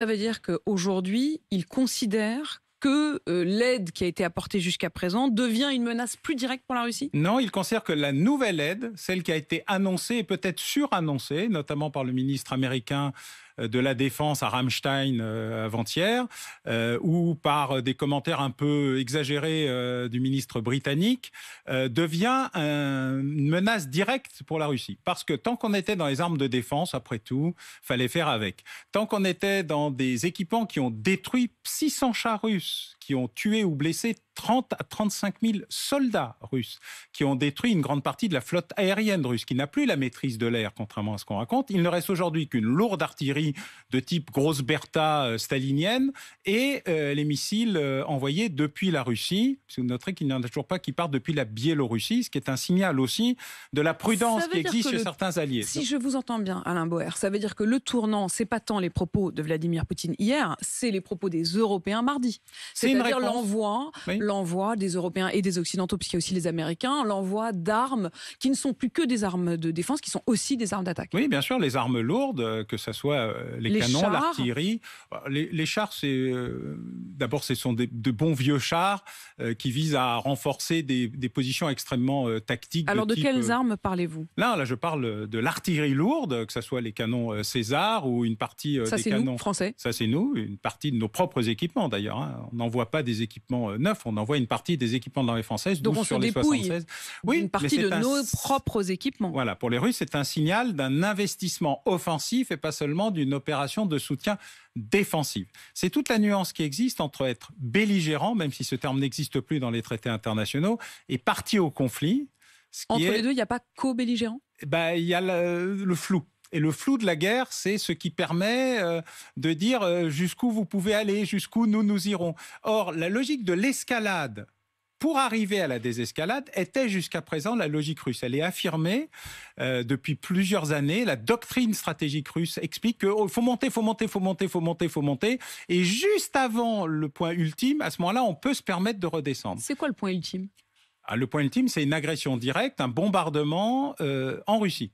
Ça veut dire qu'aujourd'hui, il considère que l'aide qui a été apportée jusqu'à présent devient une menace plus directe pour la Russie? Non, il considère que la nouvelle aide, celle qui a été annoncée et peut-être surannoncée, notamment par le ministre américain de la Défense à Ramstein avant-hier, ou par des commentaires un peu exagérés du ministre britannique, devient une menace directe pour la Russie. Parce que tant qu'on était dans les armes de défense, après tout, fallait faire avec. Tant qu'on était dans des équipements qui ont détruit 600 chars russes, qui ont tué ou blessé 30 à 35 000 soldats russes, qui ont détruit une grande partie de la flotte aérienne russe, qui n'a plus la maîtrise de l'air, contrairement à ce qu'on raconte. Il ne reste aujourd'hui qu'une lourde artillerie de type Grosse Bertha stalinienne et les missiles envoyés depuis la Russie. Vous noterez qu'il n'y en a toujours pas qui partent depuis la Biélorussie, ce qui est un signal aussi de la prudence qui existe chez certains alliés. Si je vous entends bien, Alain Boer, ça veut dire que le tournant, c'est pas tant les propos de Vladimir Poutine hier, c'est les propos des Européens mardi. C'est-à-dire l'envoi des Européens et des Occidentaux, puisqu'il y a aussi les Américains, l'envoi d'armes qui ne sont plus que des armes de défense, qui sont aussi des armes d'attaque. Oui, bien sûr, les armes lourdes, que ce soit les canons, l'artillerie. Les chars, d'abord, ce sont de bons vieux chars qui visent à renforcer des positions extrêmement tactiques. Alors, de quelles armes parlez-vous? Là, je parle de l'artillerie lourde, que ce soit les canons César ou une partie des canons... Ça, c'est nous, Français. Ça, c'est nous, une partie de nos propres équipements, d'ailleurs. On n'envoie pas des équipements neufs, on envoie une partie des équipements de l'armée française, donc on sur se les dépouille 76. Oui, une partie de nos propres équipements. Voilà, pour les Russes, c'est un signal d'un investissement offensif et pas seulement d'une opération de soutien défensif. C'est toute la nuance qui existe entre être belligérant, même si ce terme n'existe plus dans les traités internationaux, et partie au conflit. Entre les deux, il n'y a pas co-belligérant? Il y a le flou. Et le flou de la guerre, c'est ce qui permet de dire jusqu'où vous pouvez aller, jusqu'où nous irons. Or, la logique de l'escalade pour arriver à la désescalade était jusqu'à présent la logique russe. Elle est affirmée depuis plusieurs années. La doctrine stratégique russe explique qu'il faut monter, faut monter, faut monter, faut monter, faut monter. Et juste avant le point ultime, à ce moment-là, on peut se permettre de redescendre. C'est quoi le point ultime ? Le point ultime, c'est une agression directe, un bombardement en Russie.